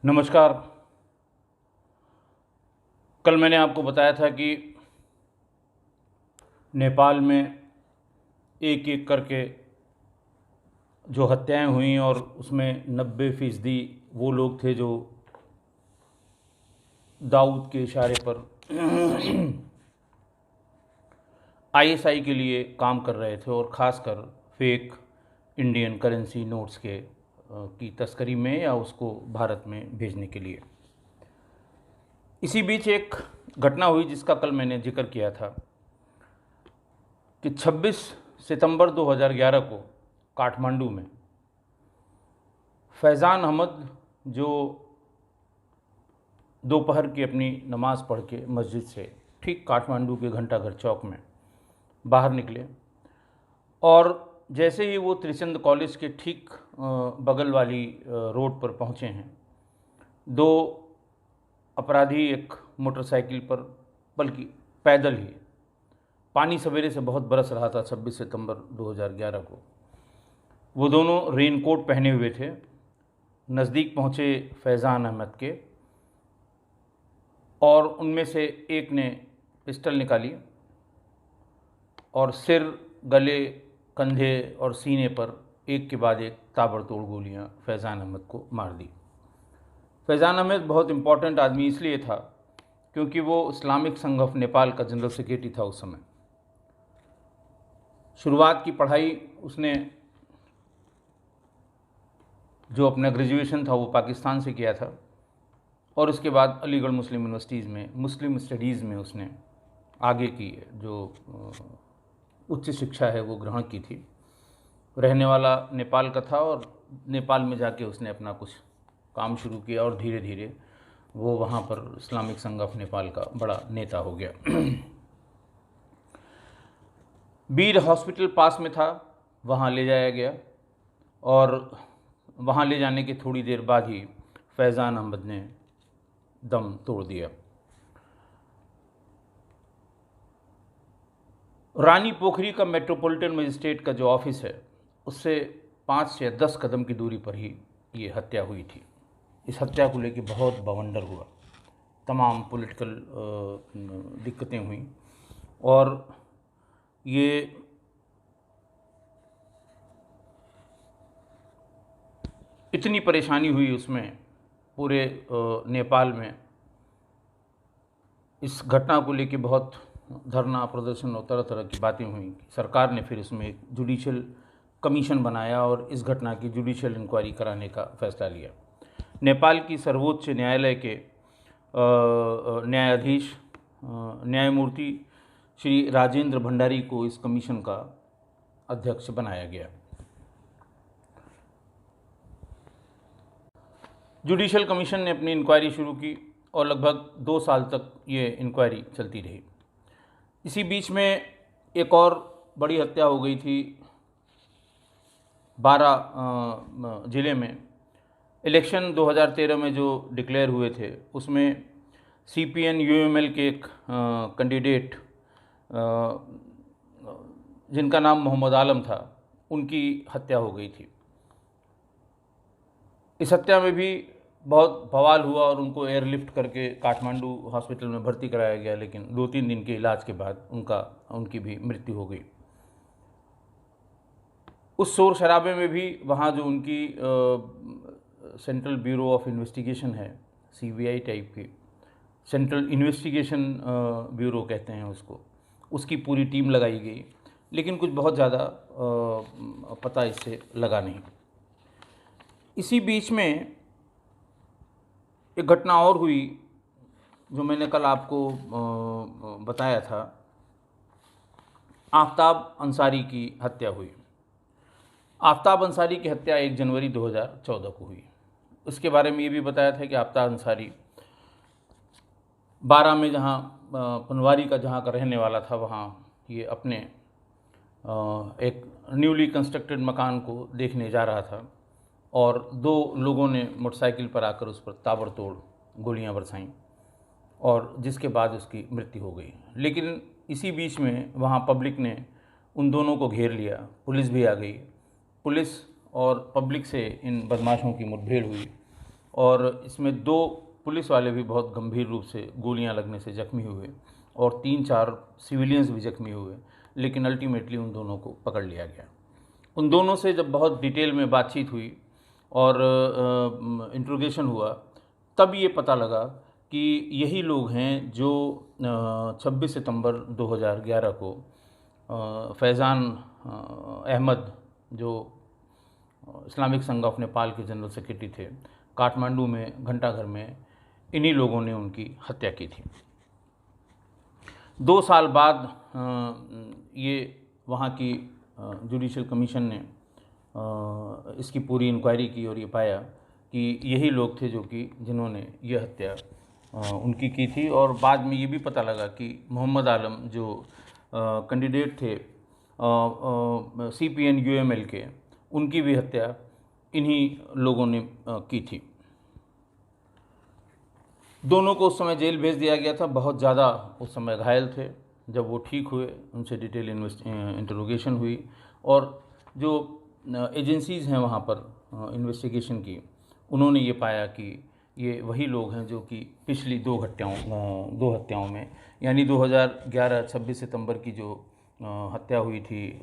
नमस्कार। कल मैंने आपको बताया था कि नेपाल में एक एक करके जो हत्याएं हुई और उसमें 90% वो लोग थे जो दाऊद के इशारे पर आईएसआई के लिए काम कर रहे थे और ख़ासकर फेक इंडियन करेंसी नोट्स की तस्करी में या उसको भारत में भेजने के लिए। इसी बीच एक घटना हुई जिसका कल मैंने जिक्र किया था कि 26 सितंबर 2011 को काठमांडू में फैज़ान अहमद जो दोपहर की अपनी नमाज़ पढ़ के मस्जिद से ठीक काठमांडू के घंटाघर चौक में बाहर निकले और जैसे ही वो त्रिचंद कॉलेज के ठीक बगल वाली रोड पर पहुँचे हैं, दो अपराधी एक मोटरसाइकिल पर, बल्कि पैदल ही, पानी सवेरे से बहुत बरस रहा था 26 सितंबर 2011 को, वो दोनों रेनकोट पहने हुए थे। नज़दीक पहुँचे फैज़ान अहमद के और उनमें से एक ने पिस्टल निकाली और सिर, गले, कंधे और सीने पर एक के बाद एक ताबड़तोड़ गोलियां फैज़ान अहमद को मार दी। फैज़ान अहमद बहुत इम्पॉर्टेंट आदमी इसलिए था क्योंकि वो इस्लामिक संघ ऑफ नेपाल का जनरल सेक्रेटरी था उस समय। शुरुआत की पढ़ाई उसने, जो अपना ग्रेजुएशन था, वो पाकिस्तान से किया था और उसके बाद अलीगढ़ मुस्लिम यूनिवर्सिटीज़ में मुस्लिम स्टडीज़ में उसने आगे की जो उच्च शिक्षा है वो ग्रहण की थी। रहने वाला नेपाल का था और नेपाल में जाके उसने अपना कुछ काम शुरू किया और धीरे धीरे वो वहाँ पर इस्लामिक संघ ऑफ नेपाल का बड़ा नेता हो गया। बीर हॉस्पिटल पास में था, वहाँ ले जाया गया और वहाँ ले जाने के थोड़ी देर बाद ही फैज़ान अहमद ने दम तोड़ दिया। रानी पोखरी का मेट्रोपॉलिटन मजिस्ट्रेट का जो ऑफिस है उससे 5 से 10 कदम की दूरी पर ही ये हत्या हुई थी। इस हत्या को लेकर बहुत बवंडर हुआ, तमाम पॉलिटिकल दिक्कतें हुई और ये इतनी परेशानी हुई उसमें पूरे नेपाल में। इस घटना को लेकर बहुत धरना प्रदर्शन और तरह तरह की बातें हुई। सरकार ने फिर इसमें एक जुडिशियल कमीशन बनाया और इस घटना की जुडिशियल इंक्वायरी कराने का फैसला लिया। नेपाल की सर्वोच्च न्यायालय के न्यायाधीश न्यायमूर्ति श्री राजेंद्र भंडारी को इस कमीशन का अध्यक्ष बनाया गया। जुडिशियल कमीशन ने अपनी इंक्वायरी शुरू की और लगभग 2 साल तक ये इंक्वायरी चलती रही। इसी बीच में एक और बड़ी हत्या हो गई थी 12 ज़िले में। इलेक्शन 2013 में जो डिक्लेयर हुए थे उसमें CPN UML के एक कैंडिडेट जिनका नाम मोहम्मद आलम था, उनकी हत्या हो गई थी। इस हत्या में भी बहुत बवाल हुआ और उनको एयरलिफ्ट करके काठमांडू हॉस्पिटल में भर्ती कराया गया, लेकिन 2-3 दिन के इलाज के बाद उनकी भी मृत्यु हो गई। उस शोर शराबे में भी वहाँ जो उनकी सेंट्रल ब्यूरो ऑफ इन्वेस्टिगेशन है, CBI टाइप की, सेंट्रल इन्वेस्टिगेशन ब्यूरो कहते हैं उसको, उसकी पूरी टीम लगाई गई, लेकिन कुछ बहुत ज़्यादा पता इससे लगा नहीं। इसी बीच में एक घटना और हुई जो मैंने कल आपको बताया था। आफ्ताब अंसारी की हत्या हुई। आफ्ताब अंसारी की हत्या 1 जनवरी 2014 को हुई। उसके बारे में ये भी बताया था कि आफ्ताब अंसारी 12 में जहाँ पनवारी का जहाँ का रहने वाला था, वहाँ ये अपने एक न्यूली कंस्ट्रक्टेड मकान को देखने जा रहा था और 2 लोगों ने मोटरसाइकिल पर आकर उस पर ताबड़तोड़ गोलियां बरसाईं और जिसके बाद उसकी मृत्यु हो गई। लेकिन इसी बीच में वहाँ पब्लिक ने उन दोनों को घेर लिया, पुलिस भी आ गई। पुलिस और पब्लिक से इन बदमाशों की मुठभेड़ हुई और इसमें 2 पुलिस वाले भी बहुत गंभीर रूप से गोलियां लगने से जख्मी हुए और 3-4 सिविलियंस भी जख्मी हुए, लेकिन अल्टीमेटली उन दोनों को पकड़ लिया गया। उन दोनों से जब बहुत डिटेल में बातचीत हुई और इंट्रोगेशन हुआ, तब ये पता लगा कि यही लोग हैं जो 26 सितंबर 2011 को फैज़ान अहमद, जो इस्लामिक संघ ऑफ नेपाल के जनरल सेक्रेटरी थे, काठमांडू में घंटाघर में इन्हीं लोगों ने उनकी हत्या की थी। 2 साल बाद ये वहाँ की जुडिशल कमीशन ने इसकी पूरी इंक्वायरी की और ये पाया कि यही लोग थे जो कि जिन्होंने ये हत्या उनकी की थी। और बाद में ये भी पता लगा कि मोहम्मद आलम जो कैंडिडेट थे CPN UML के, उनकी भी हत्या इन्हीं लोगों ने की थी। दोनों को उस समय जेल भेज दिया गया था। बहुत ज़्यादा उस समय घायल थे। जब वो ठीक हुए, उनसे डिटेल इंटरोगेशन हुई और जो एजेंसीज़ हैं वहाँ पर इन्वेस्टिगेशन की, उन्होंने ये पाया कि ये वही लोग हैं जो कि पिछली 2 हत्याओं में, यानी 2011 26 सितंबर की जो हत्या हुई थी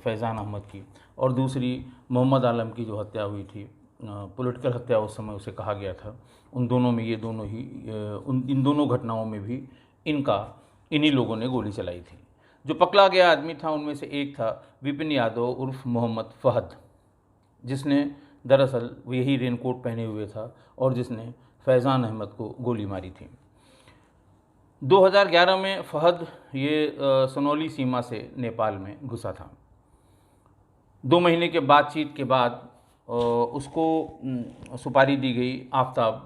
फैज़ान अहमद की, और दूसरी मोहम्मद आलम की जो हत्या हुई थी, पॉलिटिकल हत्या उस समय उसे कहा गया था, उन दोनों में ये दोनों ही इन दोनों घटनाओं में भी इन्हीं लोगों ने गोली चलाई थी। जो पकड़ा गया आदमी था उनमें से एक था विपिन यादव उर्फ मोहम्मद फ़हद, जिसने दरअसल वो यही रेनकोट पहने हुए था और जिसने फैज़ान अहमद को गोली मारी थी। 2011 में फ़हद ये सनौली सीमा से नेपाल में घुसा था। 2 महीने के बातचीत के बाद उसको सुपारी दी गई आफ्ताब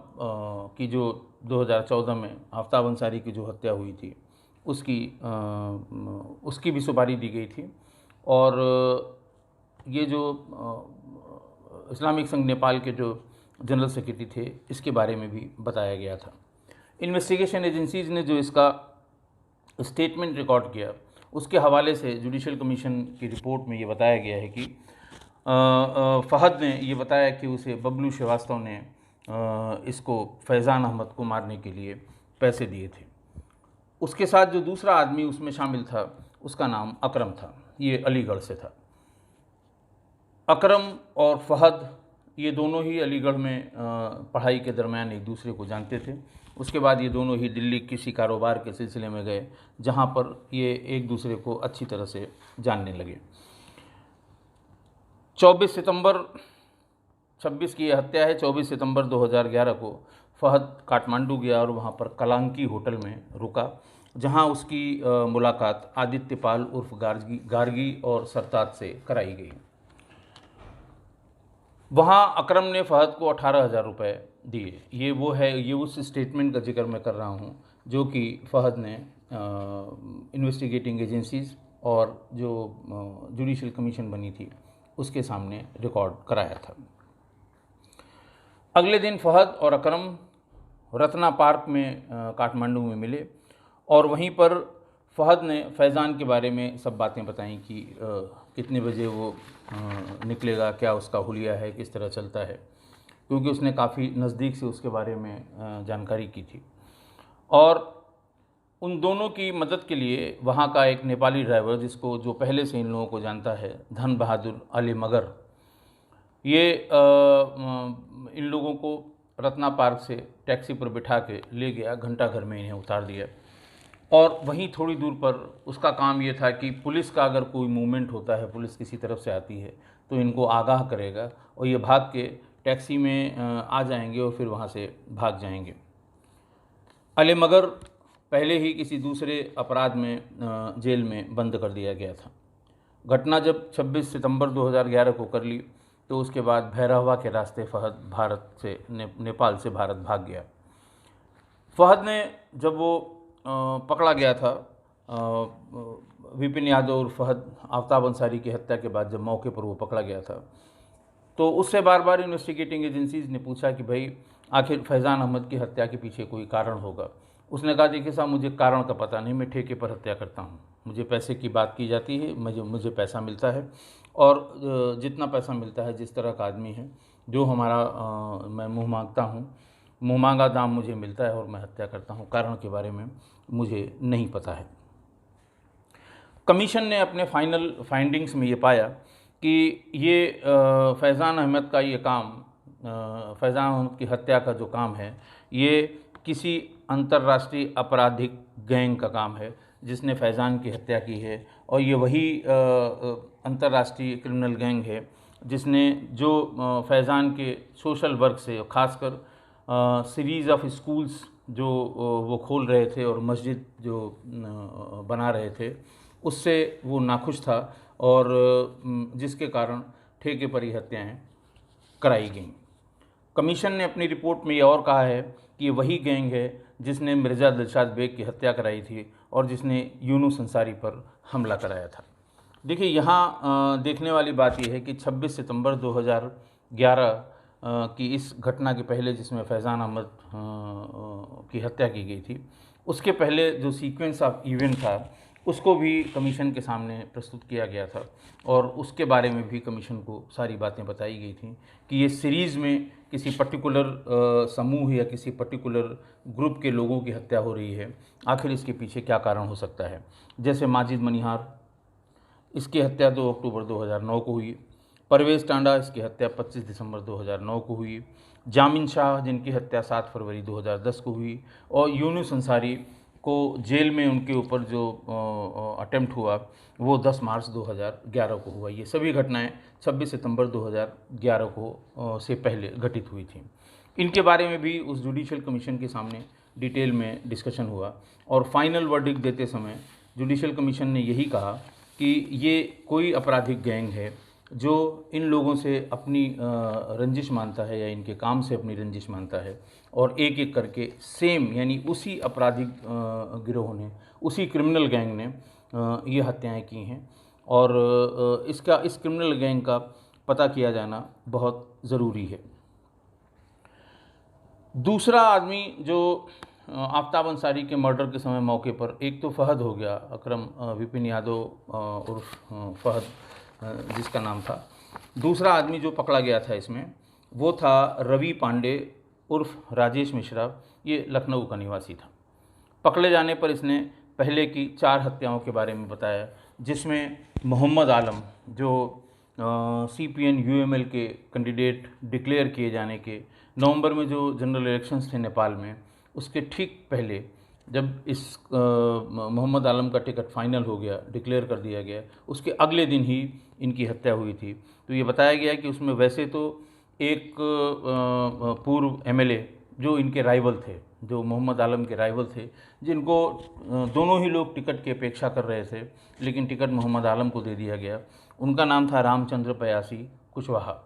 की, जो 2014 में आफ्ताब अंसारी की जो हत्या हुई थी उसकी भी सुपारी दी गई थी। और ये जो इस्लामिक संघ नेपाल के जो जनरल सेक्रेटरी थे, इसके बारे में भी बताया गया था। इन्वेस्टिगेशन एजेंसीज़ ने जो इसका स्टेटमेंट रिकॉर्ड किया, उसके हवाले से जुडिशल कमीशन की रिपोर्ट में ये बताया गया है कि फ़हद ने ये बताया कि उसे बबलू श्रीवास्तव ने इसको फैज़ान अहमद को मारने के लिए पैसे दिए थे। उसके साथ जो दूसरा आदमी उसमें शामिल था, उसका नाम अकरम था, ये अलीगढ़ से था। अकरम और फ़हद ये दोनों ही अलीगढ़ में पढ़ाई के दरमियान एक दूसरे को जानते थे। उसके बाद ये दोनों ही दिल्ली किसी कारोबार के सिलसिले में गए, जहाँ पर ये एक दूसरे को अच्छी तरह से जानने लगे। 24 सितंबर 26 की यह हत्या है। 24 सितंबर 2011 को फ़हद काठमांडू गया और वहाँ पर कलांकी होटल में रुका, जहाँ उसकी मुलाकात आदित्य पाल उर्फ गार्गी और सरताज से कराई गई। वहाँ अकरम ने फ़हद को 18,000 रुपये दिए। ये उस स्टेटमेंट का जिक्र मैं कर रहा हूँ जो कि फ़हद ने इन्वेस्टिगेटिंग एजेंसीज़ और जो जुडिशल कमीशन बनी थी उसके सामने रिकॉर्ड कराया था। अगले दिन फ़हद और अकरम रत्ना पार्क में काठमांडू में मिले और वहीं पर फ़हद ने फैज़ान के बारे में सब बातें बताईं कि कितने बजे वो निकलेगा, क्या उसका हुलिया है, किस तरह चलता है, क्योंकि उसने काफ़ी नज़दीक से उसके बारे में जानकारी की थी। और उन दोनों की मदद के लिए वहाँ का एक नेपाली ड्राइवर, जो पहले से इन लोगों को जानता है, धन बहादुर अली मगर, ये इन लोगों को रत्ना पार्क से टैक्सी पर बिठा के ले गया, घंटाघर में इन्हें उतार दिया। और वहीं थोड़ी दूर पर उसका काम ये था कि पुलिस का अगर कोई मूवमेंट होता है, पुलिस किसी तरफ से आती है, तो इनको आगाह करेगा और ये भाग के टैक्सी में आ जाएंगे और फिर वहाँ से भाग जाएंगे। अली मगर पहले ही किसी दूसरे अपराध में जेल में बंद कर दिया गया था। घटना जब 26 सितंबर 2011 को कर ली, तो उसके बाद भैरहवा के रास्ते फ़हद नेपाल से भारत भाग गया। फ़हद ने जब वो पकड़ा गया था, विपिन यादव और फ़हद आफ्ताब अंसारी की हत्या के बाद जब मौके पर वो पकड़ा गया था, तो उससे बार बार इन्वेस्टिगेटिंग एजेंसीज़ ने पूछा कि भाई आखिर फैज़ान अहमद की हत्या के पीछे कोई कारण होगा। उसने कहा, देखिए साहब, मुझे कारण का पता नहीं, मैं ठेके पर हत्या करता हूँ, मुझे पैसे की बात की जाती है, मुझे पैसा मिलता है और जितना पैसा मिलता है, जिस तरह का आदमी है, जो हमारा मैं मुँह मांगता हूँ, मुँह मांगा दाम मुझे मिलता है और मैं हत्या करता हूँ। कारण के बारे में मुझे नहीं पता है। कमीशन ने अपने फाइनल फाइंडिंग्स में ये पाया कि ये फैज़ान अहमद का ये काम, फैज़ान अहमद की हत्या का जो काम है, ये किसी अंतर्राष्ट्रीय आपराधिक गैंग का काम है जिसने फैज़ान की हत्या की है। और ये वही अंतर्राष्ट्रीय क्रिमिनल गैंग है जिसने जो फैज़ान के सोशल वर्क से, खासकर सीरीज़ ऑफ स्कूल्स जो वो खोल रहे थे और मस्जिद जो बना रहे थे, उससे वो नाखुश था और जिसके कारण ठेके पर ही हत्याएँ कराई गईं। कमीशन ने अपनी रिपोर्ट में ये और कहा है कि वही गैंग है जिसने मिर्ज़ा दिलशाद बेग की हत्या कराई थी और जिसने यूनुस अंसारी पर हमला कराया था। देखिए, यहाँ देखने वाली बात यह है कि 26 सितंबर 2011 की इस घटना के पहले, जिसमें फैज़ान अहमद की हत्या की गई थी, उसके पहले जो सीक्वेंस ऑफ इवेंट था उसको भी कमीशन के सामने प्रस्तुत किया गया था और उसके बारे में भी कमीशन को सारी बातें बताई गई थी कि ये सीरीज़ में किसी पर्टिकुलर समूह या किसी पर्टिकुलर ग्रुप के लोगों की हत्या हो रही है। आखिर इसके पीछे क्या कारण हो सकता है। जैसे माजिद मनिहार, इसकी हत्या 2 अक्टूबर 2009 को हुई। परवेज़ टांडा, इसकी हत्या 25 दिसंबर 2009 को हुई। जामिन शाह, जिनकी हत्या 7 फरवरी 2010 को हुई। और यूनुस अंसारी को जेल में उनके ऊपर जो अटेम्प्ट हुआ वो 10 मार्च 2011 को हुआ। ये सभी घटनाएं 26 सितंबर 2011 को से पहले घटित हुई थी। इनके बारे में भी उस जुडिशियल कमीशन के सामने डिटेल में डिस्कशन हुआ और फाइनल वर्डिक्ट देते समय जुडिशियल कमीशन ने यही कहा कि ये कोई आपराधिक गैंग है जो इन लोगों से अपनी रंजिश मानता है या इनके काम से अपनी रंजिश मानता है और एक एक करके सेम, यानी उसी आपराधिक गिरोह ने, उसी क्रिमिनल गैंग ने ये हत्याएं की हैं और इस क्रिमिनल गैंग का पता किया जाना बहुत ज़रूरी है। दूसरा आदमी जो आफ्ताब अंसारी के मर्डर के समय मौके पर, एक तो फ़हद हो गया, अकरम विपिन यादव उर्फ फ़हद जिसका नाम था। दूसरा आदमी जो पकड़ा गया था इसमें वो था रवि पांडे उर्फ राजेश मिश्रा। ये लखनऊ का निवासी था। पकड़े जाने पर इसने पहले की 4 हत्याओं के बारे में बताया, जिसमें मोहम्मद आलम जो CPN UML के कैंडिडेट डिक्लेयर किए जाने के नवंबर में जो जनरल इलेक्शंस थे नेपाल में, उसके ठीक पहले जब इस मोहम्मद आलम का टिकट फाइनल हो गया, डिक्लेयर कर दिया गया, उसके अगले दिन ही इनकी हत्या हुई थी। तो ये बताया गया कि उसमें वैसे तो एक पूर्व MLA जो इनके राइवल थे, जो मोहम्मद आलम के राइवल थे, जिनको दोनों ही लोग टिकट की अपेक्षा कर रहे थे, लेकिन टिकट मोहम्मद आलम को दे दिया गया। उनका नाम था रामचंद्र पयासी कुशवाहा।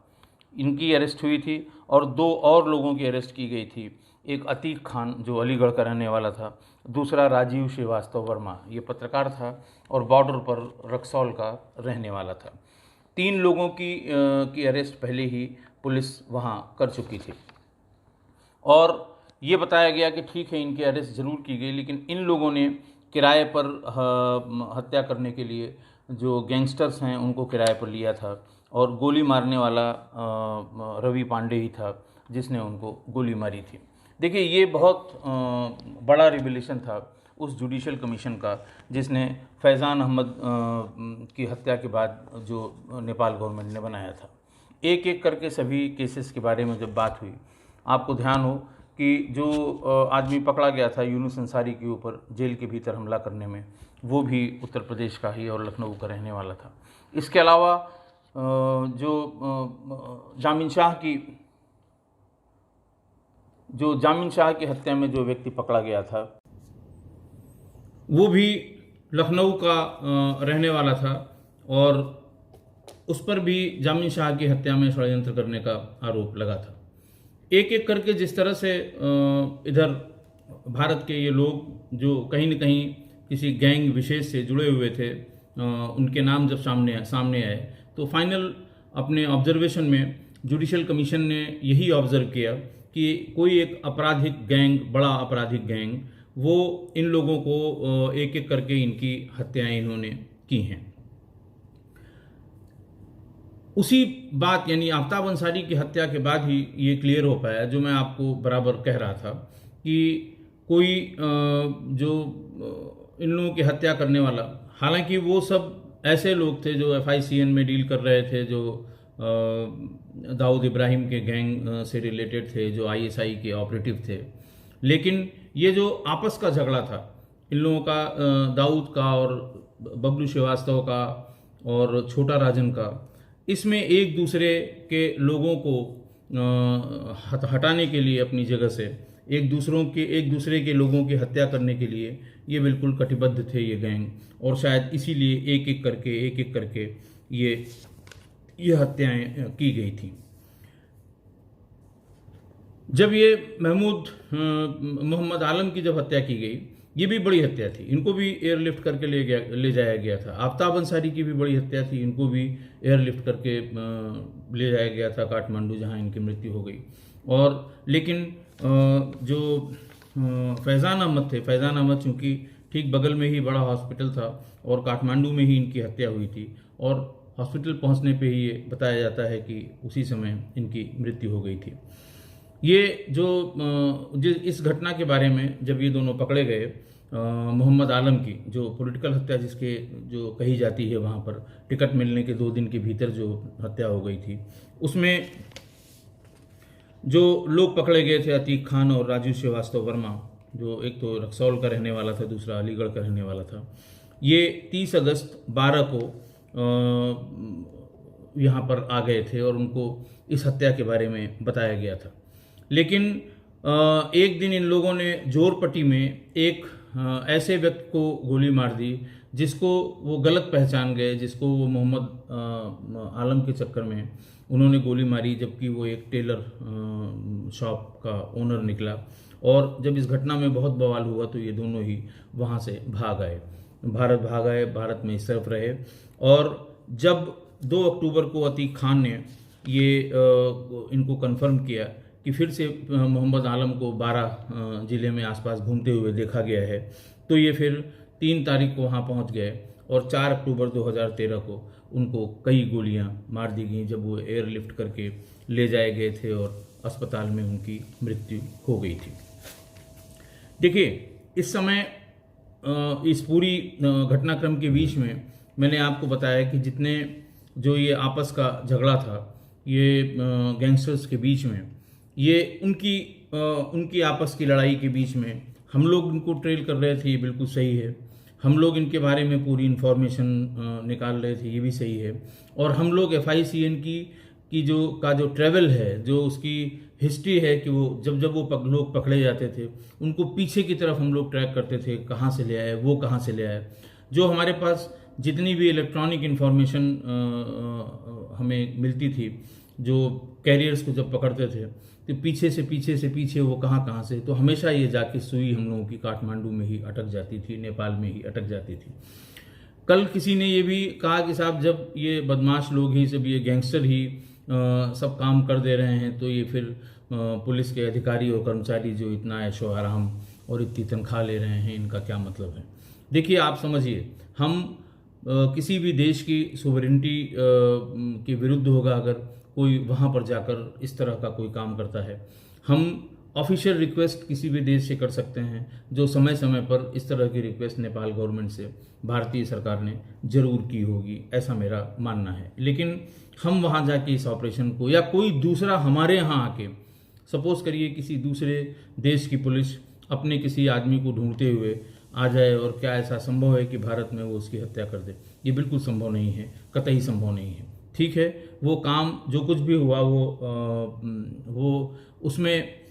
इनकी अरेस्ट हुई थी और 2 और लोगों की अरेस्ट की गई थी। एक अतीक खान जो अलीगढ़ का रहने वाला था, दूसरा राजीव श्रीवास्तव वर्मा, ये पत्रकार था और बॉर्डर पर रक्सौल का रहने वाला था। 3 लोगों की अरेस्ट पहले ही पुलिस वहाँ कर चुकी थी और ये बताया गया कि ठीक है, इनकी अरेस्ट ज़रूर की गई, लेकिन इन लोगों ने किराए पर हत्या करने के लिए जो गैंगस्टर्स हैं उनको किराए पर लिया था और गोली मारने वाला रवि पांडे ही था जिसने उनको गोली मारी थी। देखिए, ये बहुत बड़ा रिविलेशन था उस जुडिशियल कमीशन का जिसने फैज़ान अहमद की हत्या के बाद जो नेपाल गवर्नमेंट ने बनाया था। एक एक करके सभी केसेस के बारे में जब बात हुई, आपको ध्यान हो कि जो आदमी पकड़ा गया था यूनुस अंसारी के ऊपर जेल के भीतर हमला करने में, वो भी उत्तर प्रदेश का ही और लखनऊ का रहने वाला था। इसके अलावा जो जामिन शाह की हत्या में जो व्यक्ति पकड़ा गया था वो भी लखनऊ का रहने वाला था और उस पर भी जामिन शाह की हत्या में षड्यंत्र करने का आरोप लगा था। एक एक करके जिस तरह से इधर भारत के ये लोग जो कहीं न कहीं किसी गैंग विशेष से जुड़े हुए थे, उनके नाम जब सामने आए तो फाइनल अपने ऑब्जर्वेशन में जुडिशियल कमीशन ने यही ऑब्जर्व किया कि कोई एक आपराधिक गैंग, बड़ा आपराधिक गैंग, वो इन लोगों को एक एक करके इनकी हत्याएं इन्होंने की हैं। उसी बात यानी आफ्ताब अंसारी की हत्या के बाद ही ये क्लियर हो पाया, जो मैं आपको बराबर कह रहा था कि कोई जो इन लोगों की हत्या करने वाला, हालांकि वो सब ऐसे लोग थे जो FICN में डील कर रहे थे, जो दाऊद इब्राहिम के गैंग से रिलेटेड थे, जो ISI के ऑपरेटिव थे। लेकिन ये जो आपस का झगड़ा था इन लोगों का, दाऊद का और बबलू श्रीवास्तव का और छोटा राजन का, इसमें एक दूसरे के लोगों को हटाने के लिए अपनी जगह से एक दूसरे के लोगों की हत्या करने के लिए ये बिल्कुल कटिबद्ध थे ये गैंग, और शायद इसीलिए एक एक करके ये हत्याएं की गई थी। जब ये मोहम्मद आलम की जब हत्या की गई, ये भी बड़ी हत्या थी, इनको भी एयरलिफ्ट करके ले जाया गया था। आफ्ताब अंसारी की भी बड़ी हत्या थी, इनको भी एयरलिफ्ट करके ले जाया गया था काठमांडू, जहां इनकी मृत्यु हो गई। और लेकिन जो फैज़ान अहमद थे, फैज़ान अहमद चूँकि ठीक बगल में ही बड़ा हॉस्पिटल था और काठमांडू में ही इनकी हत्या हुई थी, और हॉस्पिटल पहुंचने पे ही ये बताया जाता है कि उसी समय इनकी मृत्यु हो गई थी। ये इस घटना के बारे में जब ये दोनों पकड़े गए, मोहम्मद आलम की जो पॉलिटिकल हत्या जिसके जो कही जाती है, वहाँ पर टिकट मिलने के 2 दिन के भीतर जो हत्या हो गई थी, उसमें जो लोग पकड़े गए थे अतीक खान और राजू श्रीवास्तव वर्मा, जो एक तो रक्सौल का रहने वाला था, दूसरा अलीगढ़ का रहने वाला था। ये 30 अगस्त 12 को यहाँ पर आ गए थे और उनको इस हत्या के बारे में बताया गया था। लेकिन एक दिन इन लोगों ने जोरपट्टी में एक ऐसे व्यक्ति को गोली मार दी जिसको वो गलत पहचान गए, जिसको वो मोहम्मद आलम के चक्कर में उन्होंने गोली मारी, जबकि वो एक टेलर शॉप का ओनर निकला। और जब इस घटना में बहुत बवाल हुआ तो ये दोनों ही वहाँ से भाग आए, भारत में इस तरफ रहे। और जब 2 अक्टूबर को अतीक खान ने ये इनको कन्फर्म किया कि फिर से मोहम्मद आलम को 12 ज़िले में आसपास घूमते हुए देखा गया है, तो ये फिर 3 तारीख को वहाँ पहुँच गए और 4 अक्टूबर 2013 को उनको कई गोलियां मार दी गई जब वो एयरलिफ्ट करके ले जाए गए थे और अस्पताल में उनकी मृत्यु हो गई थी। देखिए, इस समय इस पूरी घटनाक्रम के बीच में मैंने आपको बताया कि जितने जो ये आपस का झगड़ा था ये गैंगस्टर्स के बीच में, ये उनकी आपस की लड़ाई के बीच में हम लोग इनको ट्रेल कर रहे थे, ये बिल्कुल सही है। हम लोग इनके बारे में पूरी इन्फॉर्मेशन निकाल रहे थे, ये भी सही है। और हम लोग FICN की जो ट्रैवल है, जो उसकी हिस्ट्री है कि वो जब लोग पकड़े जाते थे उनको पीछे की तरफ हम लोग ट्रैक करते थे, कहाँ से ले आए, वो कहाँ से ले आए। जो हमारे पास जितनी भी इलेक्ट्रॉनिक इन्फॉर्मेशन हमें मिलती थी, जो कैरियर्स को जब पकड़ते थे तो पीछे से वो कहाँ से, तो हमेशा ये जाके सुई हम लोगों की काठमांडू में ही अटक जाती थी, नेपाल में ही अटक जाती थी। कल किसी ने ये भी कहा कि साहब जब ये बदमाश लोग ही, जब ये गैंगस्टर ही सब काम कर दे रहे हैं, तो ये फिर पुलिस के अधिकारी और कर्मचारी जो इतना ऐशो आराम और इतनी तनख्वाह ले रहे हैं, इनका क्या मतलब है। देखिए, आप समझिए, हम किसी भी देश की सोवरेनिटी के विरुद्ध होगा अगर कोई वहाँ पर जाकर इस तरह का कोई काम करता है। हम ऑफिशियल रिक्वेस्ट किसी भी देश से कर सकते हैं, जो समय समय पर इस तरह की रिक्वेस्ट नेपाल गवर्नमेंट से भारतीय सरकार ने जरूर की होगी, ऐसा मेरा मानना है। लेकिन हम वहाँ जाके इस ऑपरेशन को, या कोई दूसरा हमारे यहाँ आके, सपोज करिए किसी दूसरे देश की पुलिस अपने किसी आदमी को ढूंढते हुए आ जाए, और क्या ऐसा संभव है कि भारत में वो उसकी हत्या कर दे? ये बिल्कुल संभव नहीं है, कतई संभव नहीं है। ठीक है, वो काम जो कुछ भी हुआ वो उसमें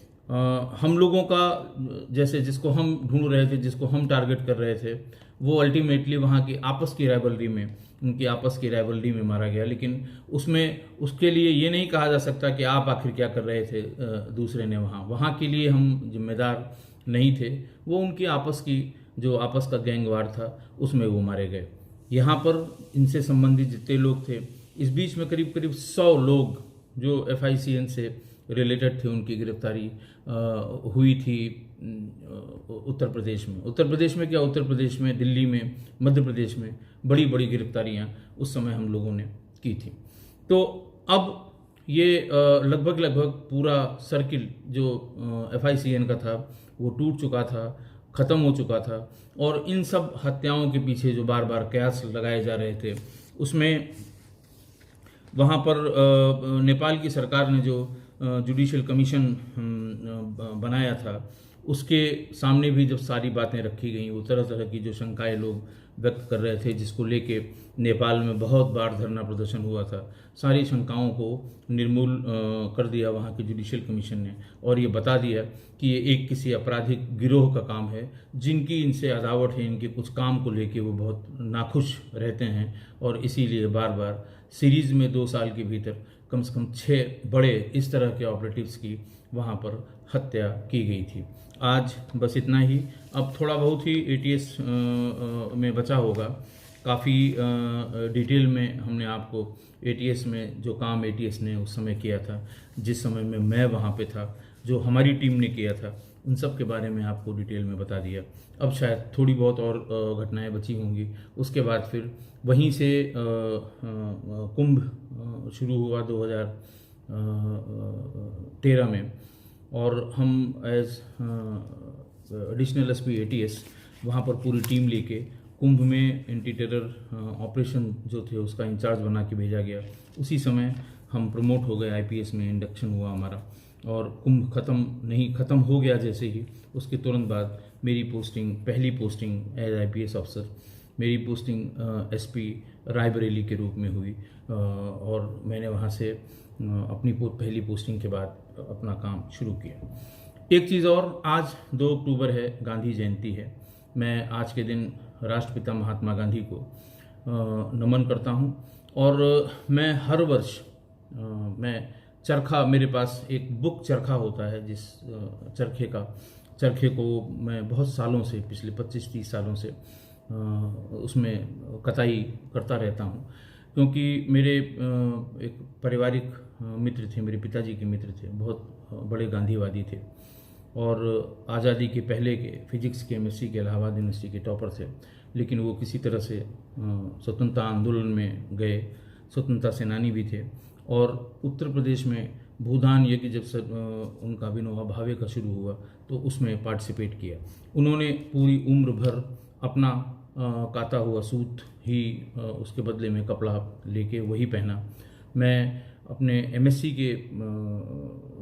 हम लोगों का, जैसे जिसको हम ढूंढ रहे थे, जिसको हम टारगेट कर रहे थे, वो अल्टीमेटली वहाँ की आपस की राइवलरी में, उनकी आपस की राइवलरी में मारा गया। लेकिन उसके लिए ये नहीं कहा जा सकता कि आप आखिर क्या कर रहे थे दूसरे ने वहाँ के लिए हम जिम्मेदार नहीं थे। वो उनकी आपस का गैंग वार था, उसमें वो मारे गए। यहाँ पर इनसे संबंधित जितने लोग थे, इस बीच में करीब 100 लोग जो FICN से रिलेटेड थे, उनकी गिरफ्तारी हुई थी उत्तर प्रदेश में। उत्तर प्रदेश में, दिल्ली में, मध्य प्रदेश में बड़ी बड़ी गिरफ्तारियां उस समय हम लोगों ने की थी। तो अब ये लगभग पूरा सर्किल जो FICN का था वो टूट चुका था, ख़त्म हो चुका था। और इन सब हत्याओं के पीछे जो बार बार कयास लगाए जा रहे थे, उसमें वहाँ पर नेपाल की सरकार ने जो जुडिशियल कमीशन बनाया था, उसके सामने भी जब सारी बातें रखी गई, वो तरह तरह की जो शंकाएं लोग व्यक्त कर रहे थे, जिसको लेके नेपाल में बहुत बार धरना प्रदर्शन हुआ था, सारी शंकाओं को निर्मूल कर दिया वहाँ के जुडिशियल कमीशन ने। और ये बता दिया कि ये एक किसी आपराधिक गिरोह का काम है, जिनकी इनसे अदावट है, इनके कुछ काम को लेके वो बहुत नाखुश रहते हैं, और इसीलिए बार बार सीरीज़ में 2 साल के भीतर कम से कम 6 बड़े इस तरह के ऑपरेटिव्स की वहाँ पर हत्या की गई थी। आज बस इतना ही। अब थोड़ा बहुत ही ATS में बचा होगा। काफ़ी डिटेल में हमने आपको ATS में जो काम ATS ने उस समय किया था, जिस समय में मैं वहाँ पे था, जो हमारी टीम ने किया था, उन सब के बारे में आपको डिटेल में बता दिया। अब शायद थोड़ी बहुत और घटनाएं बची होंगी। उसके बाद फिर वहीं से कुंभ शुरू हुआ 2013 में, और हम एज एडिशनल SP ATS वहाँ पर पूरी टीम लेके कुंभ में एंटी टेरर ऑपरेशन जो थे उसका इंचार्ज बना के भेजा गया। उसी समय हम प्रमोट हो गए, IPS में इंडक्शन हुआ हमारा, और कुंभ ख़त्म हो गया जैसे ही, उसके तुरंत बाद मेरी पोस्टिंग, पहली पोस्टिंग एज IPS ऑफिसर, मेरी पोस्टिंग SP रायबरेली के रूप में हुई। और मैंने वहाँ से अपनी पहली पोस्टिंग के बाद अपना काम शुरू किया। एक चीज़ और, आज 2 अक्टूबर है, गांधी जयंती है। मैं आज के दिन राष्ट्रपिता महात्मा गांधी को नमन करता हूँ। और मैं हर वर्ष मैं चरखा, मेरे पास एक बुक चरखा होता है, जिस चरखे को मैं बहुत सालों से, पिछले 25-30 सालों से उसमें कताई करता रहता हूँ। क्योंकि मेरे एक पारिवारिक मित्र थे, मेरे पिताजी के मित्र थे, बहुत बड़े गांधीवादी थे, और आज़ादी के पहले के फिजिक्स के MSc के इलाहाबाद यूनिवर्सिटी के टॉपर थे। लेकिन वो किसी तरह से स्वतंत्रता आंदोलन में गए, स्वतंत्रता सेनानी भी थे। और उत्तर प्रदेश में भूदान यज्ञ जब उनका विनोबा भावे का शुरू हुआ तो उसमें पार्टिसिपेट किया। उन्होंने पूरी उम्र भर अपना काता हुआ सूत ही उसके बदले में कपड़ा लेके वही पहना। मैं अपने MSc के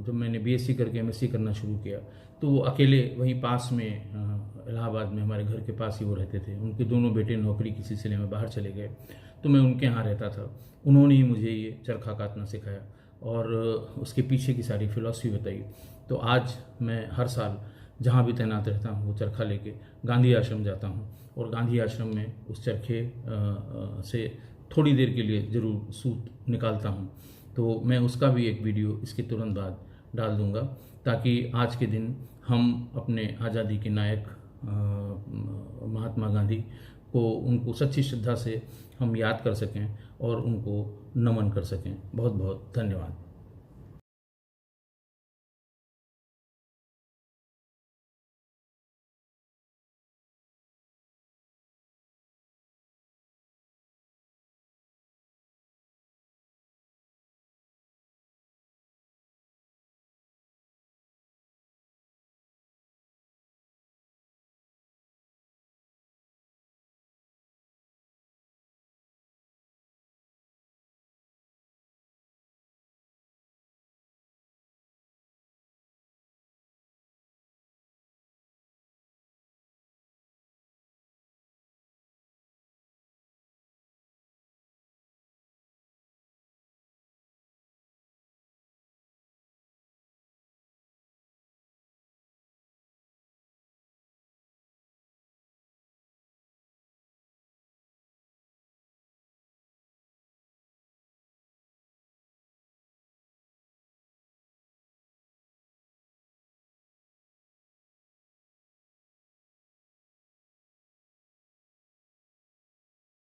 जब मैंने BSc करके MSc करना शुरू किया तो वो अकेले वहीं पास में इलाहाबाद में हमारे घर के पास ही वो रहते थे। उनके दोनों बेटे नौकरी के सिलसिले में बाहर चले गए तो मैं उनके यहाँ रहता था। उन्होंने ही मुझे ये चरखा काटना सिखाया और उसके पीछे की सारी फिलॉसफी बताई। तो आज मैं हर साल जहाँ भी तैनात रहता हूँ वो चरखा लेके गांधी आश्रम जाता हूँ और गांधी आश्रम में उस चरखे से थोड़ी देर के लिए ज़रूर सूत निकालता हूँ। तो मैं उसका भी एक वीडियो इसके तुरंत बाद डाल दूँगा ताकि आज के दिन हम अपने आज़ादी के नायक महात्मा गांधी को, उनको सच्ची श्रद्धा से हम याद कर सकें और उनको नमन कर सकें। बहुत बहुत धन्यवाद।